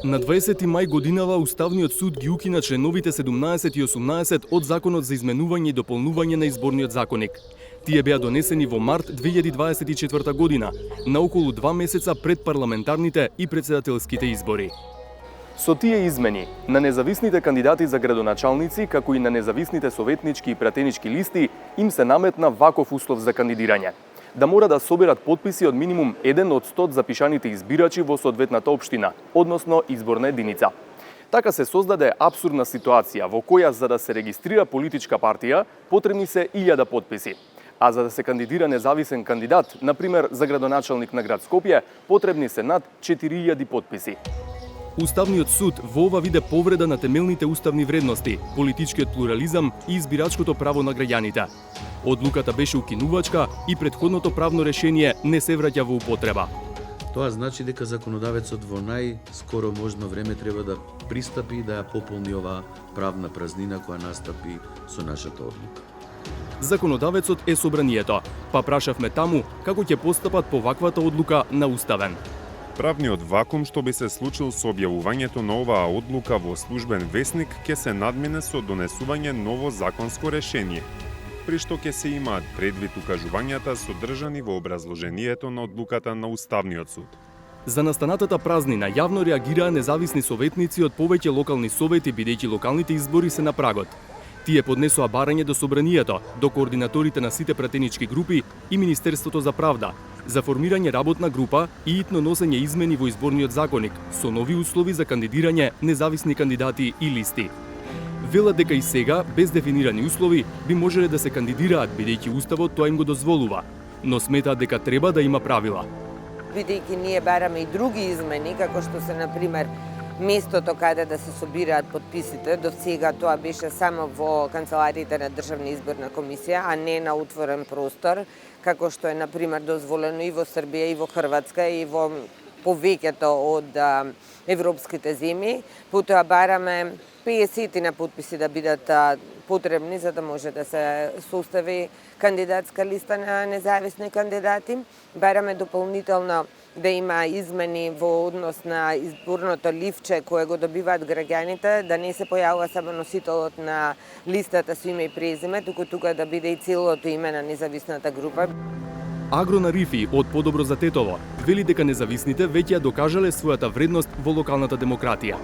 На 20 мај годинава Уставниот суд ги укина членовите 17 и 18 од Законот за изменување и дополнување на Изборниот законник. Тие беа донесени во март 2024 година, на околу 2 месеца пред парламентарните и председателските избори. Со тие измени, на независните кандидати за градоначалници, како и на независните советнички и пратенички листи, им се наметна ваков услов за кандидирање: да мора да соберат потписи од минимум 1 од 100 запишаните избирачи во соодветната општина, односно изборна единица. Така се создаде апсурдна ситуација во која за да се регистрира политичка партија потребни се 1000 потписи, а за да се кандидира независен кандидат, например за градоначалник на град Скопје, потребни се над 4000 потписи. Уставниот суд во ова виде повреда на темелните уставни вредности, политичкиот плурализам и избирачкото право на граѓаните. Одлуката беше укинувачка и претходното правно решение не се враќа во употреба. Тоа значи дека законодавецот во најскоро можно време треба да пристапи и да ја пополни оваа правна празнина која настапи со нашата одлука. Законодавецот е собранието, па прашавме таму како ќе постапат по ваквата одлука на уставен. Правниот вакуум што би се случил со објавувањето на оваа одлука во службен весник ќе се надмине со донесување ново законско решение, при што ќе се имаат предвид укажувањата содржани во образложението на одлуката на Уставниот суд. За настанатата празнина јавно реагираа независни советници од повеќе локални совети, бидејќи локалните избори се на прагот. Тие поднесоа барање до собранието, до координаторите на сите пратенички групи и Министерството за правда, за формирање работна група и итно носење измени во изборниот законник со нови услови за кандидирање независни кандидати и листи. Велат дека и сега, без дефинирани услови, би можеле да се кандидираат, бидејќи Уставот тоа им го дозволува, но сметаат дека треба да има правила. Бидејќи ние бараме и други измени, како што се, например, местото каде да се собираат потписите, до сега тоа беше само во канцелариите на Државна изборна комисија, а не на отворен простор, како што е, например, дозволено и во Србија, и во Хрватска, и во повеќето од европските земји. Потоа бараме 50 на потписи да бидат потребни за да може да се состави кандидатска листа на независни кандидати. Бараме дополнително да има измени во однос на изборното ливче кое го добиваат граѓаните, да не се појавува само носителот на листата со име и презиме, туку тука да биде и целото име на независната група. Агрона Рифи од Подобро за Тетово вели дека независните веќе ја докажале својата вредност во локалната демократија.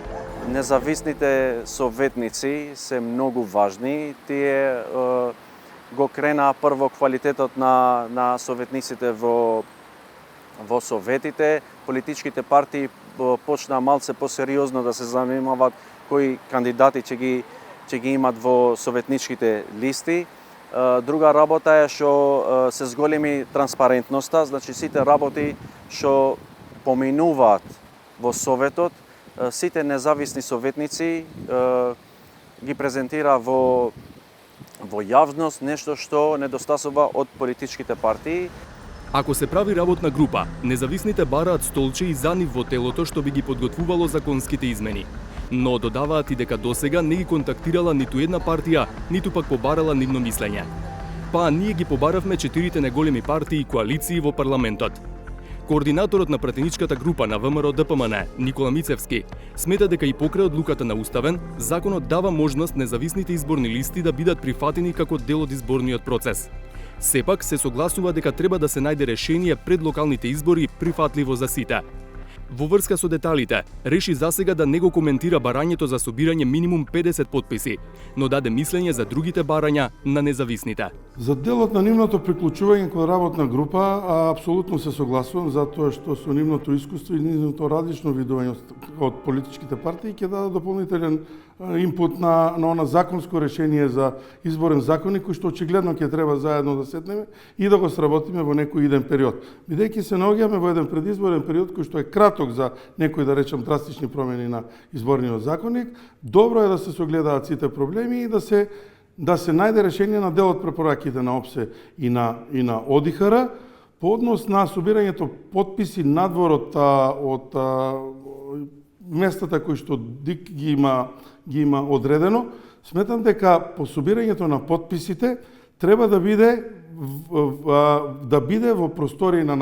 Независните советници се многу важни. Тие го кренаа прво квалитетот на советниците во советите. Политичките партии почнаа малце посериозно да се занимаваат кои кандидати ќе ги имат во советничките листи. Друга работа е што се зголеми транспарентноста, значи сите работи што поминуваат во советот, сите независни советници ги презентира во јавност, нешто што недостасува од политичките партии. Ако се прави работна група, независните бараат столче и занив во телото што би ги подготвувало законските измени. Но додаваат и дека досега не ги контактирала ниту една партија, ниту пак побарала нивно мислење. Па ние ги побаравме 4 неголеми партии и коалиции во парламентот. Координаторот на пратеничката група на ВМРО ДПМН, Никола Мицевски, смета дека и покрај одлуката на Уставен, законот дава можност независните изборни листи да бидат прифатени како дел од изборниот процес. Сепак се согласува дека треба да се најде решение пред локалните избори прифатливо за сите. Во врска со деталите, реши засега да не го коментира барањето за собирање минимум 50 потписи, но даде мислење за другите барања на независните. За делот на нивното приклучување кон работна група, апсолутно се согласувам, затоа што со нивното искуство и нивното различно видување од политичките партии ќе даде дополнителен импут на она законско решение за изборен законник, кој што очигледно ќе треба заедно да седнеме и да го сработиме во некој иден период. Бидејќи се наоѓаме во еден предизборен период кој што е краток за некои, да речем, драстични промени на изборниот законник, добро е да се согледаат сите проблеми и да се најде решение на дел од препораките на ОПСЕ и на ОДИХР по однос на собирањето потписи надвор од местата кои што ДИК ги има одредено. Сметам дека по собирањето на потписите треба да биде во просторија на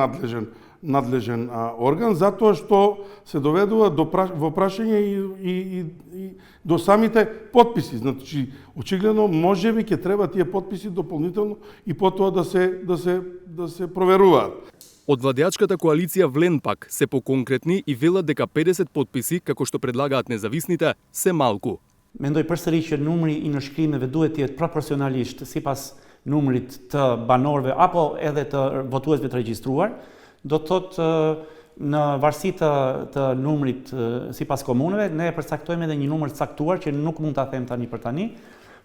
надлежен орган, затоа што се доведува во прашање и до самите подписи. Значи, очигледно, можеби ќе треба тие подписи дополнително и потоа да се проверуваат. Од владеачката коалиција Вленпак се поконкретни и велат дека 50 подписи, како што предлагаат независните, се малку. Mendoj përsëri që numri i nënshkrimeve duhet të jetë proporcionalisht sipas numrit të banorëve apo edhe të votuesve të regjistruar. Do të thotë në varësi të numrit sipas komuneve, ne përcaktojmë edhe një numër të caktuar që nuk mund ta them tani për tani,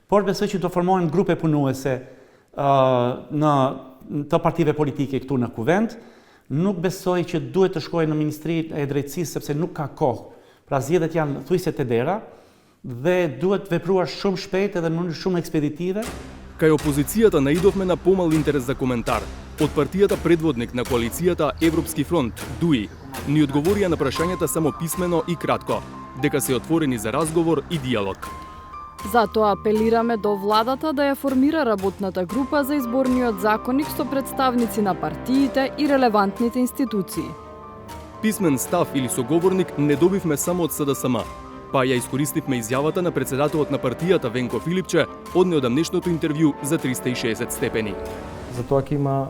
por besoj që do formohen grupe punuese të partive politike këtu në kuvend. Nuk besoj që duhet të shkojë në Ministrinë e Drejtësisë sepse nuk ka kohë. Pra zgjedhjet janë thujse te dera dhe duhet vepruar shumë shpejt edhe në mënyrë shumë ekspeditive. Кај опозицијата наидовме на помал интерес за коментар. Од партијата предводник на коалицијата Европски фронт, ДУИ, ни одговорија на прашањата само писмено и кратко, дека се отворени за разговор и диалог. Затоа апелираме до владата да ја формира работната група за изборниот законник со представници на партиите и релевантните институции. Писмен став или соговорник не добивме само од СДСМ, па ја искористивме изјавата на председателот на партијата Венко Филипче од неодамнешното интервју за 360 степени. Затоа ќе има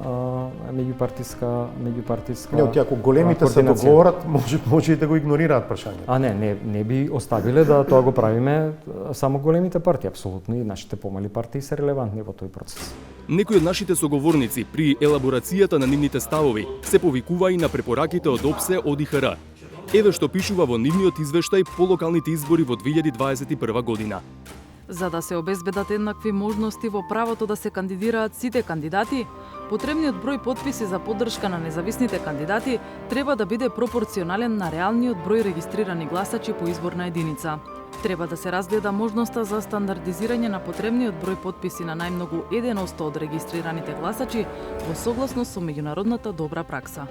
меѓупартиска Не, ако големите се договорат, може и да го игнорираат прашањето. Не би оставиле да тоа го правиме само големите партии, апсолутно и нашите помали партии се релевантни во тој процес. Некои од нашите соговорници при елаборацијата на нивните ставови се повикува и на препораките од ОПСЕ од ИХР. Еве што пишува во нивниот извештај по локалните избори во 2021 година. За да се обезбедат еднакви можности во правото да се кандидираат сите кандидати, потребниот број потписи за поддршка на независните кандидати треба да биде пропорционален на реалниот број регистрирани гласачи по изборна единица. Треба да се разгледа можноста за стандардизирање на потребниот број потписи на најмногу 1% од регистрираните гласачи во согласност со меѓународната добра пракса.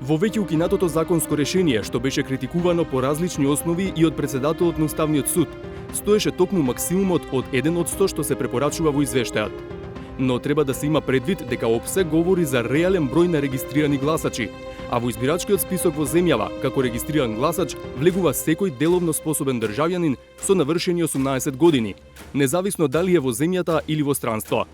Во веќе укинатото законско решение, што беше критикувано по различни основи и од председателот на Уставниот суд, стоеше токму максимумот од 1% што се препорачува во извештајот. Но треба да се има предвид дека ОПСЕ говори за реален број на регистрирани гласачи, а во избирачкиот список во земјава, како регистриран гласач, влегува секој деловно способен државјанин со навршени 18 години, независно дали е во земјата или во странство.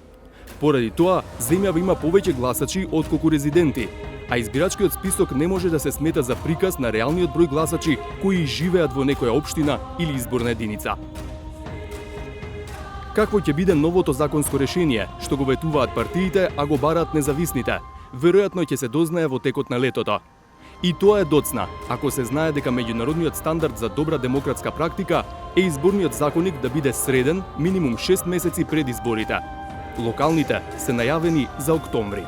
Поради тоа, земјава има повеќе гласачи отколку резиденти, а избирачкиот список не може да се смета за приказ на реалниот број гласачи кои живеат во некоја општина или изборна единица. Какво ќе биде новото законско решение, што го ветуваат партиите, а го бараат независните? Веројатно ќе се дознае во текот на летото. И тоа е доцна, ако се знае дека меѓународниот стандард за добра демократска практика е изборниот законник да биде среден минимум 6 месеци пред изборите. Локалните се најавени за октомври.